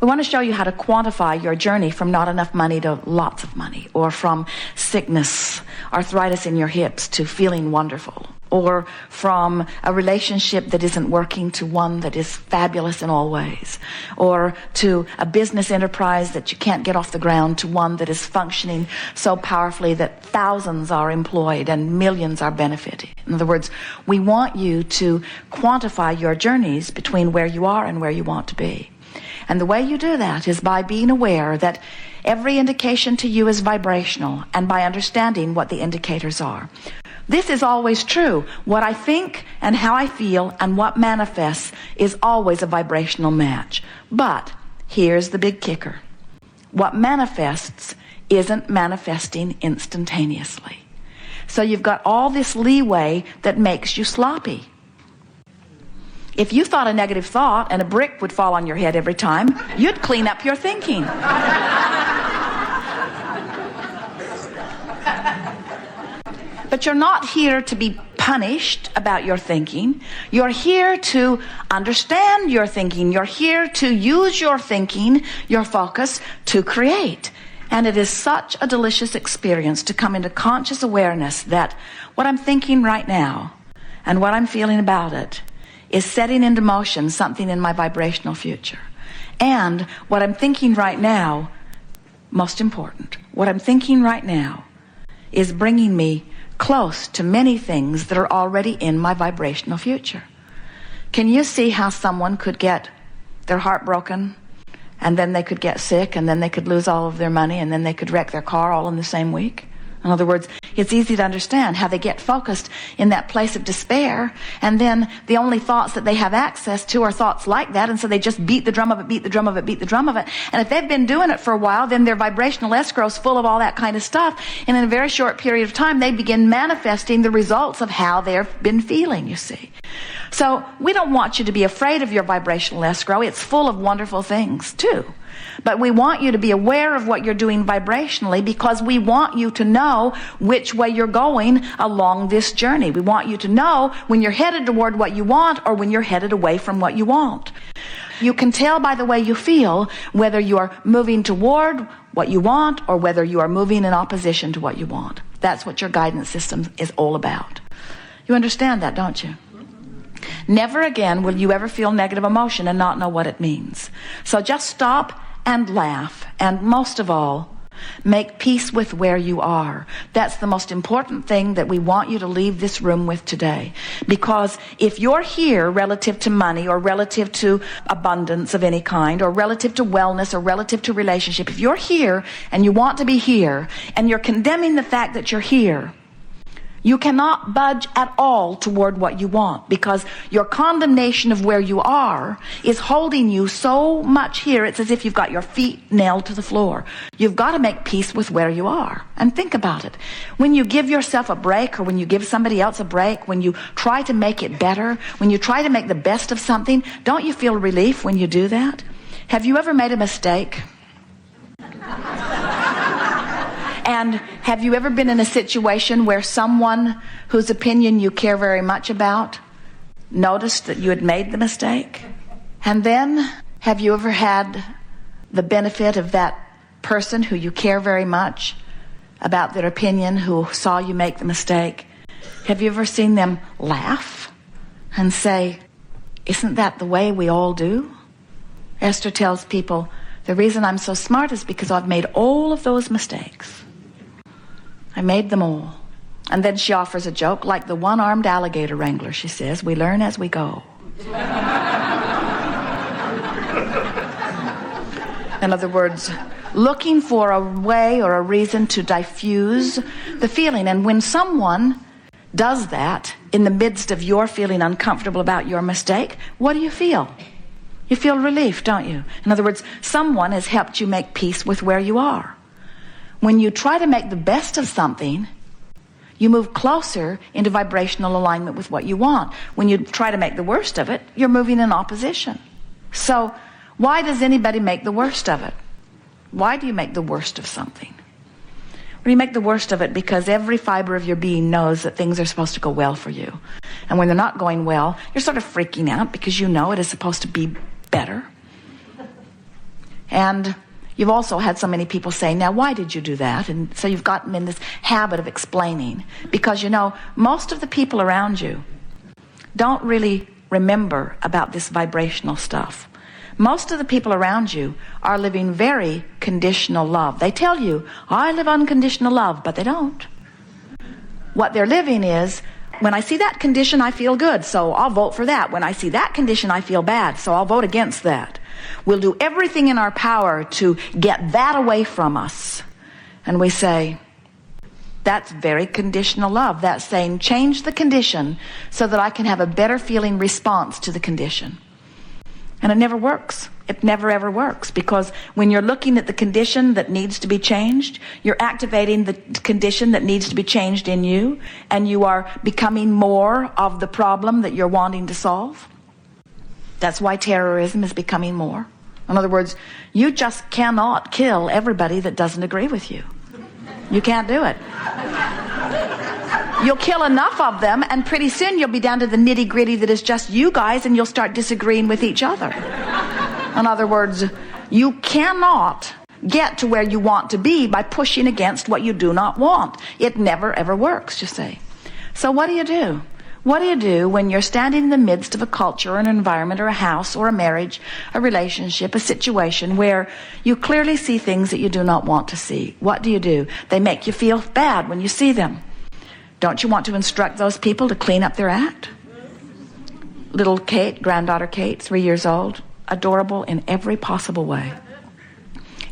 We want to show you how to quantify your journey from not enough money to lots of money, or from sickness, arthritis in your hips, to feeling wonderful, or from a relationship that isn't working to one that is fabulous in all ways, or to a business enterprise that you can't get off the ground to one that is functioning so powerfully that thousands are employed and millions are benefiting. In other words, we want you to quantify your journeys between where you are and where you want to be. And the way you do that is by being aware that every indication to you is vibrational, and by understanding what the indicators are. This is always true. What I think and how I feel and what manifests is always a vibrational match. But here's the big kicker. What manifests isn't manifesting instantaneously. So you've got all this leeway that makes you sloppy. If you thought a negative thought and a brick would fall on your head every time, you'd clean up your thinking. But you're not here to be punished about your thinking. You're here to understand your thinking. You're here to use your thinking, your focus, to create. And it is such a delicious experience to come into conscious awareness that what I'm thinking right now and what I'm feeling about it is setting into motion something in my vibrational future. And what I'm thinking right now, most important, what I'm thinking right now is bringing me close to many things that are already in my vibrational future. Can you see how someone could get their heart broken, and then they could get sick, and then they could lose all of their money, and then they could wreck their car all in the same week? In other words, it's easy to understand how they get focused in that place of despair, and then the only thoughts that they have access to are thoughts like that, and so they just beat the drum of it, beat the drum of it, beat the drum of it. And if they've been doing it for a while, then their vibrational escrow is full of all that kind of stuff, and in a very short period of time, they begin manifesting the results of how they've been feeling, you see. So we don't want you to be afraid of your vibrational escrow. It's full of wonderful things, too. But we want you to be aware of what you're doing vibrationally, because we want you to know which way you're going along this journey. We want you to know when you're headed toward what you want or when you're headed away from what you want. You can tell by the way you feel whether you're moving toward what you want or whether you are moving in opposition to what you want. That's what your guidance system is all about. You understand that, don't you? Never again will you ever feel negative emotion and not know what it means. So just stop and laugh, and most of all, make peace with where you are. That's the most important thing that we want you to leave this room with today. Because if you're here relative to money, or relative to abundance of any kind, or relative to wellness, or relative to relationship, if you're here and you want to be here, and you're condemning the fact that you're here, you cannot budge at all toward what you want, because your condemnation of where you are is holding you so much here. It's as if you've got your feet nailed to the floor. You've got to make peace with where you are. And think about it. When you give yourself a break, or when you give somebody else a break, when you try to make it better, when you try to make the best of something, don't you feel relief when you do that? Have you ever made a mistake? And have you ever been in a situation where someone whose opinion you care very much about noticed that you had made the mistake? And then, have you ever had the benefit of that person who you care very much about their opinion, who saw you make the mistake? Have you ever seen them laugh and say, "Isn't that the way we all do?" Esther tells people, "The reason I'm so smart is because I've made all of those mistakes. I made them all." And then she offers a joke, like the one-armed alligator wrangler, she says, "We learn as we go." In other words, looking for a way or a reason to diffuse the feeling. And when someone does that in the midst of your feeling uncomfortable about your mistake, what do you feel? You feel relief, don't you? In other words, someone has helped you make peace with where you are. When you try to make the best of something, you move closer into vibrational alignment with what you want. When you try to make the worst of it, you're moving in opposition. So why does anybody make the worst of it? Why do you make the worst of something? Well, you make the worst of it because every fiber of your being knows that things are supposed to go well for you. And when they're not going well, you're sort of freaking out because you know it is supposed to be better. And you've also had so many people say, now why did you do that? And so you've gotten in this habit of explaining. Because most of the people around you don't really remember about this vibrational stuff. Most of the people around you are living very conditional love. They tell you, I live unconditional love, but they don't. What they're living is, when I see that condition, I feel good, so I'll vote for that. When I see that condition, I feel bad, so I'll vote against that. We'll do everything in our power to get that away from us. And we say, that's very conditional love. That's saying, change the condition so that I can have a better feeling response to the condition. And it never works. It never ever works, because when you're looking at the condition that needs to be changed, you're activating the condition that needs to be changed in you, and you are becoming more of the problem that you're wanting to solve. That's why terrorism is becoming more. In other words, you just cannot kill everybody that doesn't agree with you. You can't do it. You'll kill enough of them, and pretty soon you'll be down to the nitty-gritty that is just you guys, and you'll start disagreeing with each other. In other words, you cannot get to where you want to be by pushing against what you do not want. It never, ever works, you see. So what do you do? What do you do when you're standing in the midst of a culture, or an environment, or a house, or a marriage, a relationship, a situation where you clearly see things that you do not want to see? What do? They make you feel bad when you see them. Don't you want to instruct those people to clean up their act? Little Kate, granddaughter Kate, 3 years old, adorable in every possible way.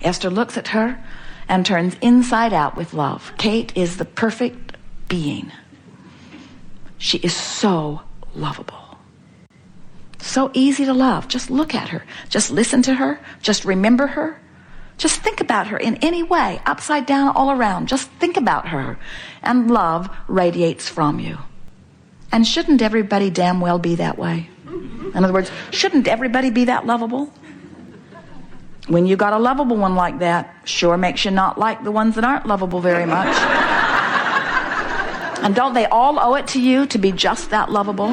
Esther looks at her and turns inside out with love. Kate is the perfect being. She is so lovable. So easy to love. Just look at her. Just listen to her. Just remember her. Just think about her in any way, upside down, all around. Just think about her. And love radiates from you. And shouldn't everybody damn well be that way? In other words, shouldn't everybody be that lovable? When you got a lovable one like that, sure makes you not like the ones that aren't lovable very much. And don't they all owe it to you to be just that lovable?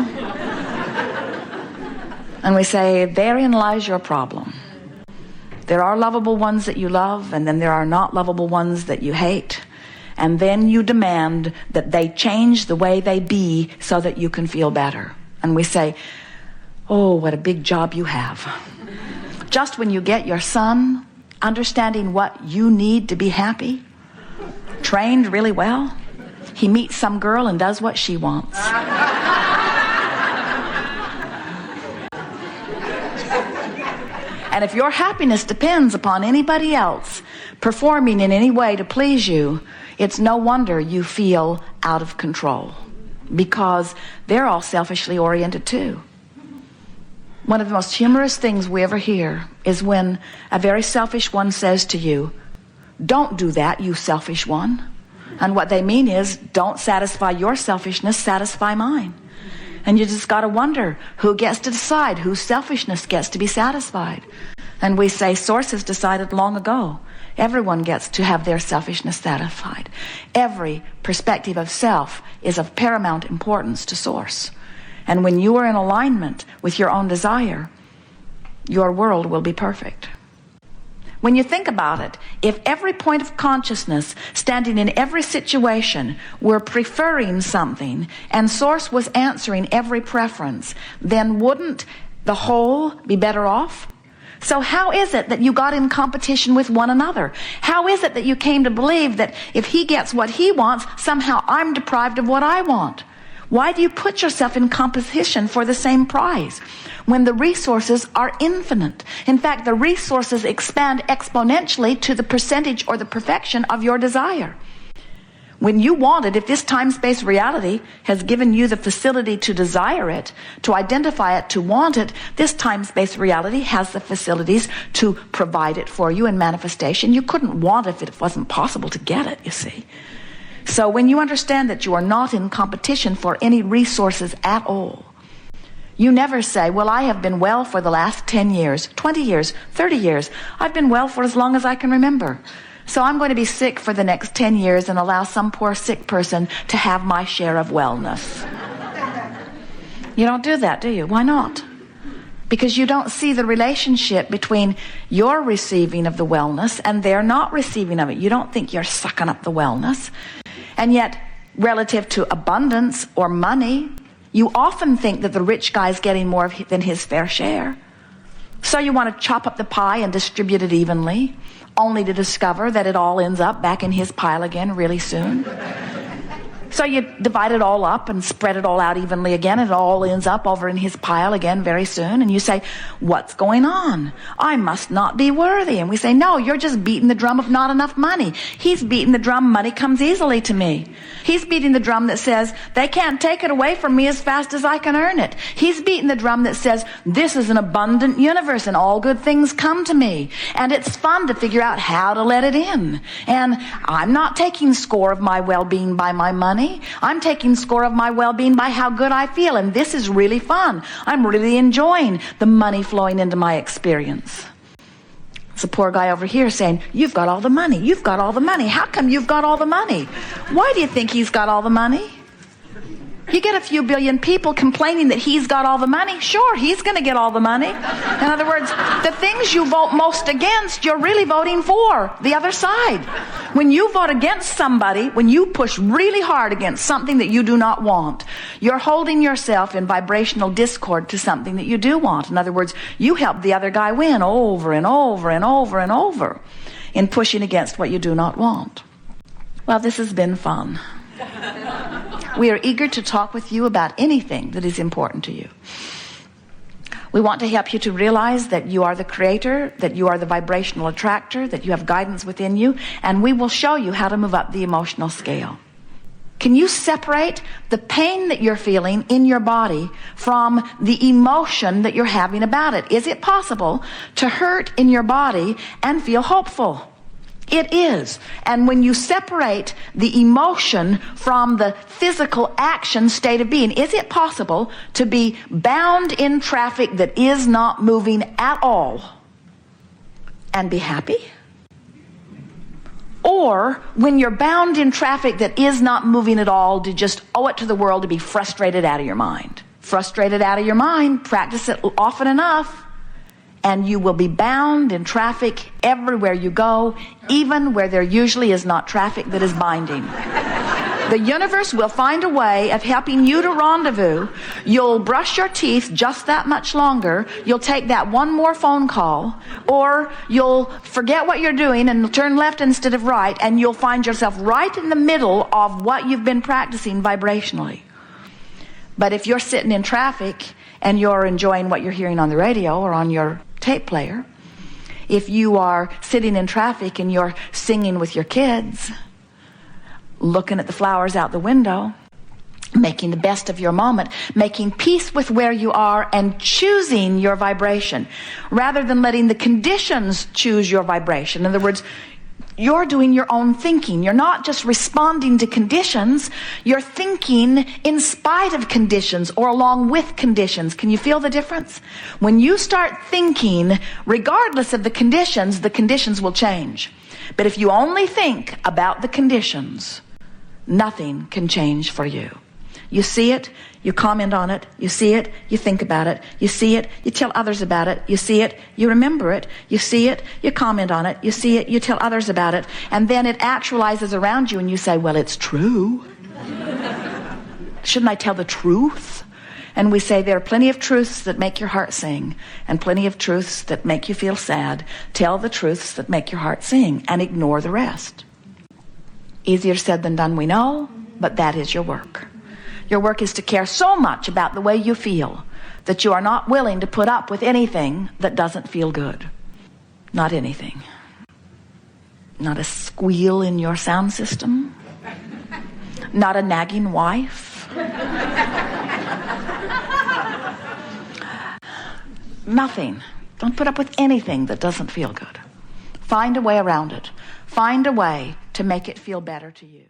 And we say, therein lies your problem. There are lovable ones that you love, and then there are not lovable ones that you hate. And then you demand that they change the way they be so that you can feel better. And we say, oh, what a big job you have. Just when you get your son understanding what you need to be happy, trained really well, he meets some girl and does what she wants. And if your happiness depends upon anybody else performing in any way to please you, it's no wonder you feel out of control, because they're all selfishly oriented too. One of the most humorous things we ever hear is when a very selfish one says to you, don't do that, you selfish one. And what they mean is, don't satisfy your selfishness, satisfy mine. And you just got to wonder, who gets to decide whose selfishness gets to be satisfied? And we say, Source has decided long ago. Everyone gets to have their selfishness satisfied. Every perspective of self is of paramount importance to Source. And when you are in alignment with your own desire, your world will be perfect. When you think about it, if every point of consciousness standing in every situation were preferring something, and Source was answering every preference, then wouldn't the whole be better off? So how is it that you got in competition with one another? How is it that you came to believe that if he gets what he wants, somehow I'm deprived of what I want? Why do you put yourself in competition for the same prize when the resources are infinite? In fact, the resources expand exponentially to the percentage or the perfection of your desire. When you want it, if this time-space reality has given you the facility to desire it, to identify it, to want it, this time-space reality has the facilities to provide it for you in manifestation. You couldn't want it if it wasn't possible to get it, you see. So when you understand that you are not in competition for any resources at all, you never say, well, I have been well for the last 10 years, 20 years, 30 years. I've been well for as long as I can remember. So I'm going to be sick for the next 10 years and allow some poor sick person to have my share of wellness. You don't do that, do you? Why not? because you don't see the relationship between your receiving of the wellness and their not receiving of it. You don't think you're sucking up the wellness. And yet, relative to abundance or money, you often think that the rich guy's getting more than his fair share. So you want to chop up the pie and distribute it evenly, only to discover that it all ends up back in his pile again really soon. So you divide it all up and spread it all out evenly again, and it all ends up over in his pile again very soon. And you say, what's going on? I must not be worthy. And we say, no, you're just beating the drum of not enough money. He's beating the drum, money comes easily to me. He's beating the drum that says, they can't take it away from me as fast as I can earn it. He's beating the drum that says, this is an abundant universe and all good things come to me. And it's fun to figure out how to let it in. And I'm not taking score of my well-being by my money. I'm taking score of my well-being by how good I feel, and this is really fun. I'm really enjoying the money flowing into my experience. It's a poor guy over here saying, you've got all the money, you've got all the money. How come you've got all the money? Why do you think he's got all the money? You get a few billion people complaining that he's got all the money. Sure, he's going to get all the money. In other words, the things you vote most against, you're really voting for the other side. When you vote against somebody, when you push really hard against something that you do not want, you're holding yourself in vibrational discord to something that you do want. In other words, you help the other guy win over and over and over and over in pushing against what you do not want. Well, this has been fun. We are eager to talk with you about anything that is important to you. We want to help you to realize that you are the creator, that you are the vibrational attractor, that you have guidance within you, and we will show you how to move up the emotional scale. Can you separate the pain that you're feeling in your body from the emotion that you're having about it? Is it possible to hurt in your body and feel hopeful? It is. And when you separate the emotion from the physical action state of being, is it possible to be bound in traffic that is not moving at all and be happy? Or when you're bound in traffic that is not moving at all, to just owe it to the world to be frustrated out of your mind? Frustrated out of your mind, practice it often enough, and you will be bound in traffic everywhere you go, even where there usually is not traffic that is binding. The universe will find a way of helping you to rendezvous. You'll brush your teeth just that much longer. You'll take that one more phone call, or you'll forget what you're doing and turn left instead of right, and you'll find yourself right in the middle of what you've been practicing vibrationally. But if you're sitting in traffic and you're enjoying what you're hearing on the radio or on your tape player, if you are sitting in traffic and you're singing with your kids, looking at the flowers out the window, making the best of your moment, making peace with where you are and choosing your vibration rather than letting the conditions choose your vibration. In other words, you're doing your own thinking. You're not just responding to conditions. You're thinking in spite of conditions or along with conditions. Can you feel the difference? When you start thinking, regardless of the conditions will change. But if you only think about the conditions, nothing can change for you. You see it, you comment on it, you see it, you think about it, you see it, you tell others about it, you see it, you remember it, you see it, you comment on it, you see it, you tell others about it, and then it actualizes around you and you say, well, it's true. Shouldn't I tell the truth? And we say there are plenty of truths that make your heart sing and plenty of truths that make you feel sad. Tell the truths that make your heart sing and ignore the rest. Easier said than done, we know, but that is your work. Your work is to care so much about the way you feel that you are not willing to put up with anything that doesn't feel good. Not anything. Not a squeal in your sound system. Not a nagging wife. Nothing. Don't put up with anything that doesn't feel good. Find a way around it. Find a way to make it feel better to you.